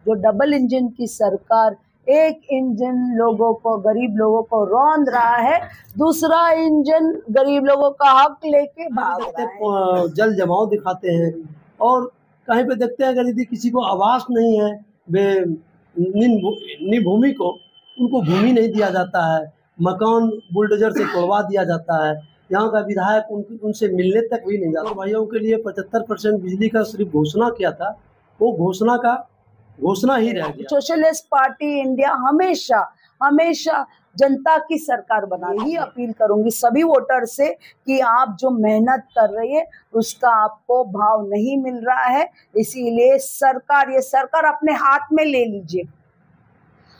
जो double engine की सरकार एक इंजन लोगों को, गरीब लोगों को रौंद रहा है, दूसरा इंजन गरीब लोगों का हक लेके भाग रहा है। जल जमाव दिखाते हैं और कहीं पे देखते हैं अगर यदि किसी को आवास नहीं है, वे भूमि को उनको भूमि नहीं दिया जाता है, मकान बुलडोजर से तोड़वा दिया जाता है। यहाँ का विधायक उनसे मिलने तक भी नहीं जाता। भाइयों के लिए 75% बिजली का सिर्फ घोषणा किया था, वो घोषणा ही रह गया। सोशलिस्ट पार्टी इंडिया हमेशा हमेशा जनता की सरकार बना। यही अपील करूंगी सभी वोटर से कि आप जो मेहनत कर रहे हैं उसका आपको भाव नहीं मिल रहा है, इसीलिए ये सरकार अपने हाथ में ले लीजिए।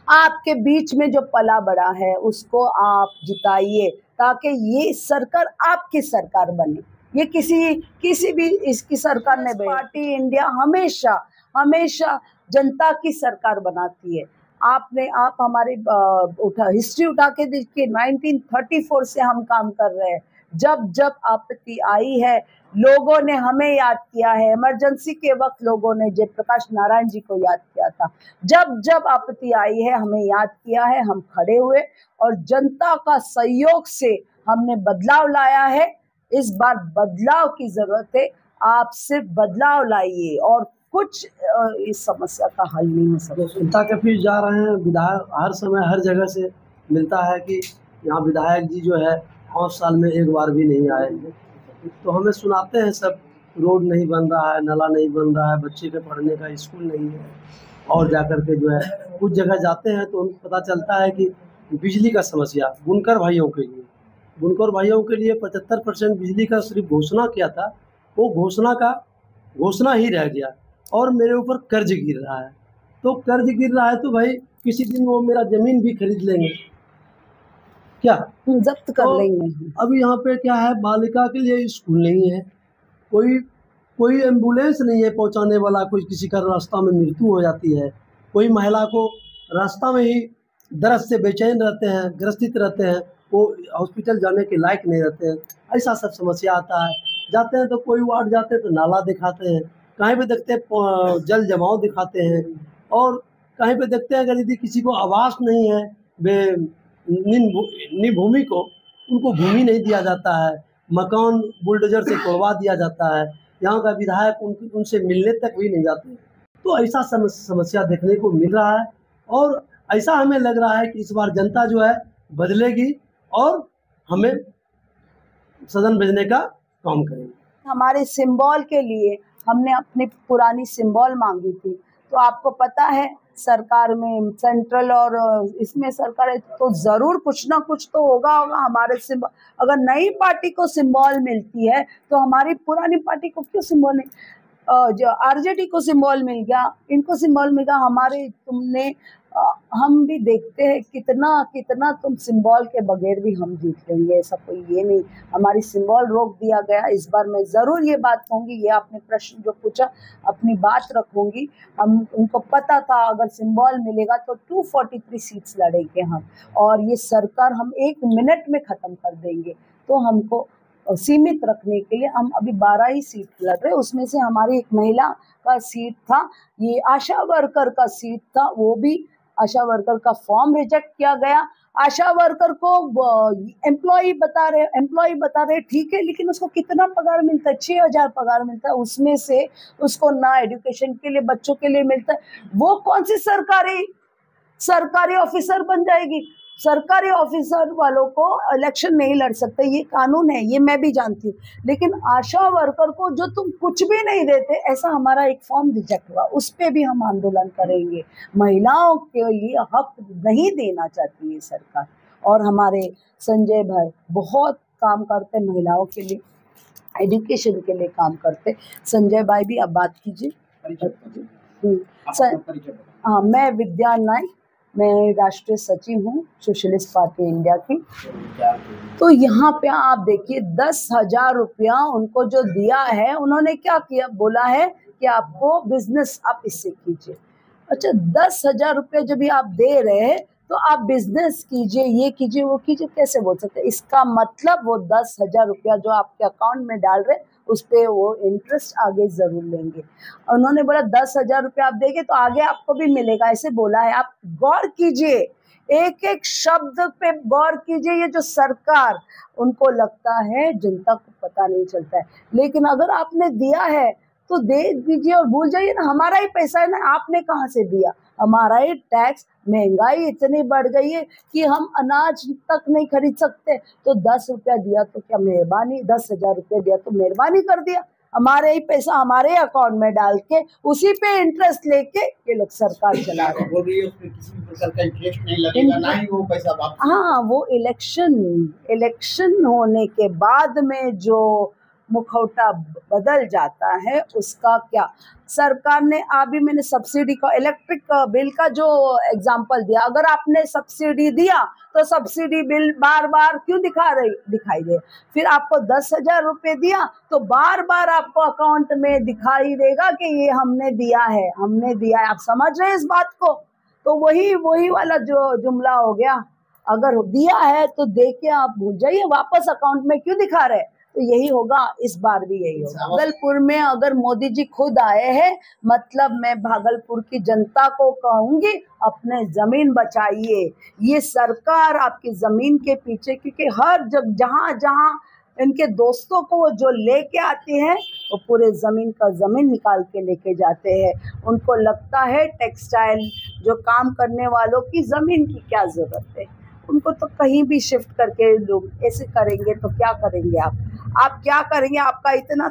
आपके बीच में जो पला बड़ा है उसको आप जिताइए ताकि ये सरकार आपकी सरकार बने, ये किसी भी इसकी सरकार ने। पार्टी इंडिया हमेशा हमेशा जनता की सरकार बनाती है। आप हमारी हिस्ट्री उठा के देखिए, 1934 से हम काम कर रहे हैं। जब जब आपत्ति आई है लोगों ने हमें याद किया है। इमरजेंसी के वक्त लोगों ने जयप्रकाश नारायण जी को याद किया था। जब जब आपत्ति आई है हमें याद किया है, हम खड़े हुए और जनता का सहयोग से हमने बदलाव लाया है। इस बार बदलाव की जरूरत है, आप सिर्फ बदलाव लाइए और कुछ इस समस्या का हल नहीं हो सकता। जनता के बीच जा रहे हैं, विधायक हर समय हर जगह से मिलता है कि यहाँ विधायक जी जो है 5 साल में एक बार भी नहीं आए, तो हमें सुनाते हैं सब, रोड नहीं बन रहा है, नाला नहीं बन रहा है, बच्चे के पढ़ने का स्कूल नहीं है। और जाकर के जो है कुछ जगह जाते हैं तो उनको पता चलता है कि बिजली का समस्या बुनकर भाइयों के लिए 75% बिजली का सिर्फ घोषणा किया था, वो घोषणा ही रह गया। और मेरे ऊपर कर्ज गिर रहा है, तो कर्ज गिर रहा है तो भाई किसी दिन वो मेरा ज़मीन भी खरीद लेंगे, क्या जब्त कर लेंगे। अभी यहाँ पे क्या है, बालिका के लिए स्कूल नहीं है, कोई एम्बुलेंस नहीं है पहुँचाने वाला, कोई किसी का रास्ता में मृत्यु हो जाती है, कोई महिला को रास्ता में ही दर्द से बेचैन रहते हैं, ग्रसित रहते हैं, वो हॉस्पिटल जाने के लायक नहीं रहते हैं। ऐसा सब समस्या आता है। जाते हैं तो कोई वार्ड जाते हैं तो नाला दिखाते हैं, कहीं पे देखते हैं जल जमाव दिखाते हैं, और कहीं पे देखते हैं अगर यदि किसी को आवास नहीं है, वे भूमि को उनको भूमि नहीं दिया जाता है, मकान बुलडोजर से तोड़वा दिया जाता है। यहाँ का विधायक उनसे मिलने तक भी नहीं जाते। तो ऐसा समस्या देखने को मिल रहा है और ऐसा हमें लग रहा है कि इस बार जनता जो है बदलेगी और हमें सदन भेजने का काम करेगी। हमारे सिंबल के लिए हमने अपनी पुरानी सिंबल मांगी थी, तो आपको पता है सरकार में सेंट्रल और इसमें सरकार है तो जरूर कुछ ना कुछ तो होगा हमारे सिंबल। अगर नई पार्टी को सिंबल मिलती है तो हमारी पुरानी पार्टी को क्यों सिंबल नहीं? जो आरजेडी को सिंबल मिल गया, इनको सिंबल मिल गया, हमारे तुमने हम भी देखते हैं कितना तुम सिंबल के बगैर भी हम जीत लेंगे, ऐसा कोई ये नहीं। हमारी सिंबल रोक दिया गया। इस बार मैं ज़रूर ये बात कहूँगी, ये आपने प्रश्न जो पूछा अपनी बात रखूँगी। हम उनको पता था अगर सिंबल मिलेगा तो 243 सीट्स लड़ेंगे हम, और ये सरकार हम 1 मिनट में ख़त्म कर देंगे। तो हमको सीमित रखने के लिए हम अभी 12 ही सीट लड़ रहे, उसमें से हमारी एक महिला का सीट था, ये आशा वर्कर का सीट था, वो भी आशा वर्कर का फॉर्म रिजेक्ट किया गया। आशा वर्कर को एम्प्लॉय बता रहे ठीक है, लेकिन उसको कितना पगार मिलता है? 6,000 पगार मिलता है, उसमें से उसको ना एजुकेशन के लिए बच्चों के लिए मिलता है। वो कौन सी सरकारी ऑफिसर बन जाएगी? सरकारी ऑफिसर वालों को इलेक्शन नहीं लड़ सकते, ये कानून है, ये मैं भी जानती हूँ। लेकिन आशा वर्कर को जो तुम कुछ भी नहीं देते, ऐसा हमारा एक फॉर्म रिजेक्ट हुआ, उस पर भी हम आंदोलन करेंगे। महिलाओं के लिए हक नहीं देना चाहती है सरकार, और हमारे संजय भाई बहुत काम करते महिलाओं के लिए, एजुकेशन के लिए काम करते। संजय भाई भी अब बात कीजिए। हाँ, मैं विद्या नाइक, मैं राष्ट्रीय सचिव हूँ सोशलिस्ट पार्टी इंडिया की। तो यहाँ पे आप देखिए 10,000 रुपया उनको जो दिया है, उन्होंने क्या किया, बोला है कि आपको बिजनेस आप इससे कीजिए। अच्छा, 10,000 रुपया जब भी आप दे रहे हैं तो आप बिजनेस कीजिए, ये कीजिए, वो कीजिए, कैसे बोल सकते हैं? इसका मतलब वो 10,000 रुपया जो आपके अकाउंट में डाल रहे उस पे वो इंटरेस्ट आगे जरूर लेंगे। उन्होंने बोला 10,000 रुपये आप देंगे तो आगे आपको भी मिलेगा, ऐसे बोला है। आप गौर कीजिए, एक एक शब्द पे गौर कीजिए। ये जो सरकार, उनको लगता है जनता को पता नहीं चलता है, लेकिन अगर आपने दिया है तो दे दीजिए और भूल जाइए ना, हमारा ही पैसा है ना, आपने कहाँ से दिया, हमारा ही टैक्स। महंगाई इतनी बढ़ गई है कि हम अनाज तक नहीं खरीद सकते, तो 10 रुपया दिया तो क्या मेहरबानी, 10,000 रुपये दिया तो मेहरबानी कर दिया, हमारे ही पैसा हमारे अकाउंट में डाल के उसी पे इंटरेस्ट लेके ये लोग सरकार चला रहे हैं। बोल रही है उसमें किसी भी प्रकार का इंटरेस्ट नहीं लगेगा, ना ही वो पैसा वापस। हाँ, वो इलेक्शन होने के बाद में जो मुखौटा बदल जाता है उसका क्या। सरकार ने अभी मैंने सब्सिडी का, इलेक्ट्रिक बिल का जो एग्जांपल दिया, अगर आपने सब्सिडी दिया तो सब्सिडी बिल बार बार क्यों दिखाई दे। फिर आपको 10,000 रुपये दिया तो बार बार आपको अकाउंट में दिखाई देगा कि ये हमने दिया है, हमने दिया है। आप समझ रहे हैं इस बात को। तो वही वाला जो जुमला हो गया, अगर दिया है तो दे के आप भूल जाइए, वापस अकाउंट में क्यों दिखा रहे। तो यही होगा, इस बार भी यही होगा। भागलपुर में अगर मोदी जी खुद आए हैं, मतलब मैं भागलपुर की जनता को कहूंगी अपने जमीन बचाइए। ये सरकार आपकी जमीन के पीछे, क्योंकि हर जगह जहाँ इनके दोस्तों को वो जो लेके आते हैं वो पूरे जमीन निकाल के लेके जाते हैं। उनको लगता है टेक्सटाइल जो काम करने वालों की जमीन की क्या जरूरत है, उनको तो कहीं भी शिफ्ट करके लोग ऐसे करेंगे तो क्या करेंगे आप क्या करेंगे। आपका इतना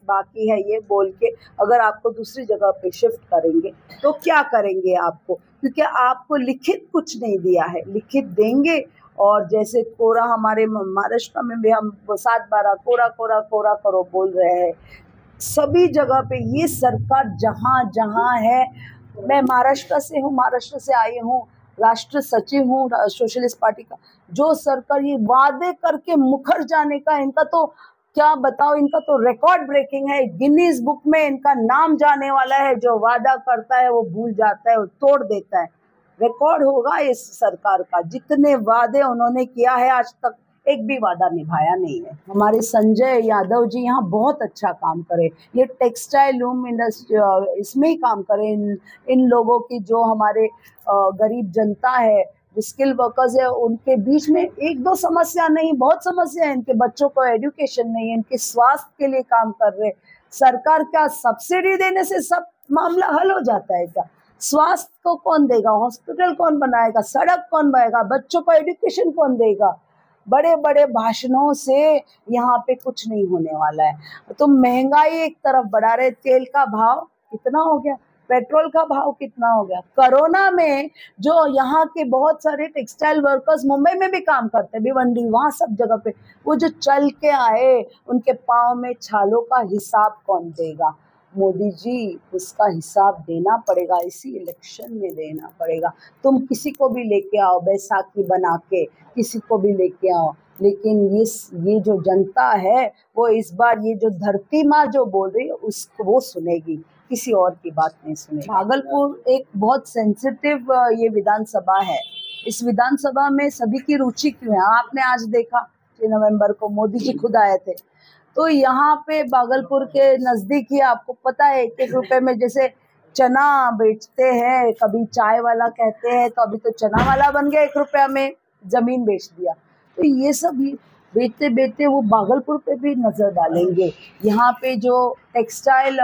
बाकी है ये बोल के, अगर आपको दूसरी जगह पे शिफ्ट करेंगे तो क्या करेंगे आपको, क्योंकि आपको लिखित कुछ नहीं दिया है। लिखित देंगे, और जैसे कोरा, हमारे महाराष्ट्र में भी हम 7-12 कोरा कोरा कोरा करो बोल रहे हैं, सभी जगह पे ये सरकार जहाँ जहाँ है। मैं महाराष्ट्र से हूँ, महाराष्ट्र से आई हूँ, राष्ट्र सचिव हूँ सोशलिस्ट पार्टी का। जो सरकार ये वादे करके मुखर जाने का, इनका तो क्या बताओ, इनका तो रिकॉर्ड ब्रेकिंग है। गिनीज बुक में इनका नाम जाने वाला है। जो वादा करता है वो भूल जाता है, वो तोड़ देता है। रिकॉर्ड होगा इस सरकार का, जितने वादे उन्होंने किया है आज तक एक भी वादा निभाया नहीं है। हमारे संजय यादव जी यहाँ बहुत अच्छा काम करे, ये टेक्सटाइल लूम इंडस्ट्री इसमें ही काम करें। इन लोगों की जो हमारे गरीब जनता है, जो स्किल वर्कर्स है, उनके बीच में 1-2 समस्या नहीं, बहुत समस्या है। इनके बच्चों को एजुकेशन नहीं है, इनके स्वास्थ्य के लिए काम कर रहे। सरकार क्या सब्सिडी देने से सब मामला हल हो जाता है क्या। स्वास्थ्य को कौन देगा, हॉस्पिटल कौन बनाएगा, सड़क कौन बनाएगा, बच्चों को एजुकेशन कौन देगा। बड़े बड़े भाषणों से यहाँ पे कुछ नहीं होने वाला है। तो महंगाई एक तरफ बढ़ा रहे, तेल का भाव कितना हो गया, पेट्रोल का भाव कितना हो गया। कोरोना में जो यहाँ के बहुत सारे टेक्सटाइल वर्कर्स मुंबई में भी काम करते हैं, भिवंडी, वहाँ सब जगह पे, वो जो चल के आए, उनके पाँव में छालों का हिसाब कौन देगा। मोदी जी, उसका हिसाब देना पड़ेगा, इसी इलेक्शन में देना पड़ेगा। तुम किसी को भी लेके आओ, बैसाखी बना के किसी को भी लेके आओ, लेकिन ये जो जनता है वो इस बार ये जो धरती माँ जो बोल रही है उसको वो सुनेगी, किसी और की बात नहीं सुनेगी। भागलपुर एक बहुत सेंसिटिव ये विधानसभा है। इस विधानसभा में सभी की रुचि क्यों है, आपने आज देखा 6 नवंबर को मोदी जी खुद आए थे। तो यहाँ पे भागलपुर के नजदीक ही आपको पता है 1-1 रुपए में जैसे चना बेचते हैं, कभी चाय वाला कहते हैं, तो अभी तो चना वाला बन गया, 1 रुपया में जमीन बेच दिया। तो ये सब बेचते बेचते वो भागलपुर पे भी नजर डालेंगे। यहाँ पे जो टेक्सटाइल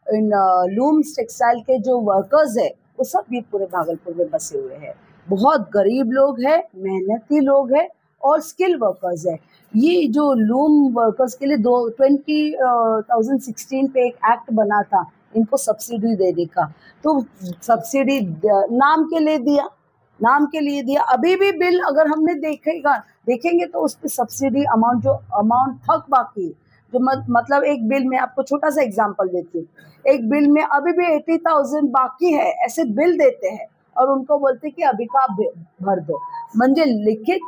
इन लूम्स टेक्सटाइल के जो वर्कर्स है वो सब भी पूरे भागलपुर में बसे हुए हैं। बहुत गरीब लोग हैं, मेहनती लोग हैं और स्किल वर्कर्स है। ये जो लूम वर्कर्स के लिए 2016 पे एक एक्ट बना था इनको सब्सिडी देने का, तो सब्सिडी नाम के लिए दिया। अभी भी बिल अगर हमने देखेंगे तो उस पर सब्सिडी अमाउंट तक बाकी, जो मतलब एक बिल में, आपको छोटा सा एग्जांपल देती हूँ, एक बिल में अभी भी 80,000 बाकी है, ऐसे बिल देते हैं और उनको बोलते कि अभी का आप भर दो। म्हणजे लिखित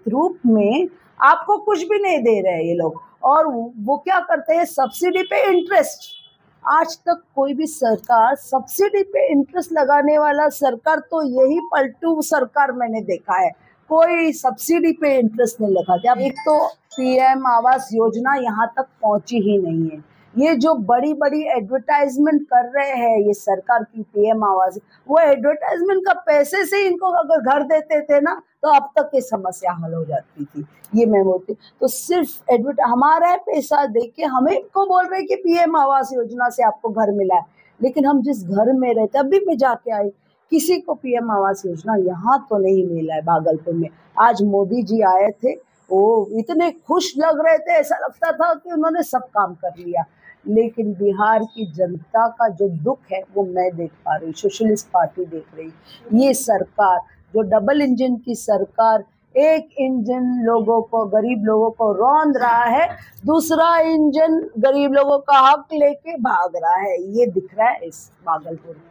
रूप में आपको कुछ भी नहीं दे रहे ये लोग, और वो क्या करते हैं, सब्सिडी पे इंटरेस्ट। आज तक कोई भी सरकार सब्सिडी पे इंटरेस्ट लगाने वाला सरकार तो यही पलटू सरकार मैंने देखा है। कोई सब्सिडी पे इंटरेस्ट नहीं लगा दिया। अब एक तो पीएम आवास योजना यहाँ तक पहुंची ही नहीं है। ये जो बड़ी बड़ी एडवर्टाइजमेंट कर रहे हैं ये सरकार की पीएम आवास, वो एडवर्टाइजमेंट का पैसे से इनको अगर घर देते थे ना तो अब तक ये समस्या हल हो जाती थी। ये मैं बोलती तो सिर्फ हमारा पैसा दे के हमें को बोल रहे कि पीएम आवास योजना से आपको घर मिला है, लेकिन हम जिस घर में रहते, अभी मैं जाके आई, किसी को पीएम आवास योजना यहाँ तो नहीं मिला है भागलपुर में। आज मोदी जी आए थे, वो इतने खुश लग रहे थे, ऐसा लगता था कि उन्होंने सब काम कर लिया। लेकिन बिहार की जनता का जो दुख है वो मैं देख पा रही, सोशलिस्ट पार्टी देख रही। ये सरकार जो डबल इंजन की सरकार, एक इंजन लोगों को, गरीब लोगों को रौंद रहा है, दूसरा इंजन गरीब लोगों का हक लेके भाग रहा है। ये दिख रहा है इस भागलपुर में।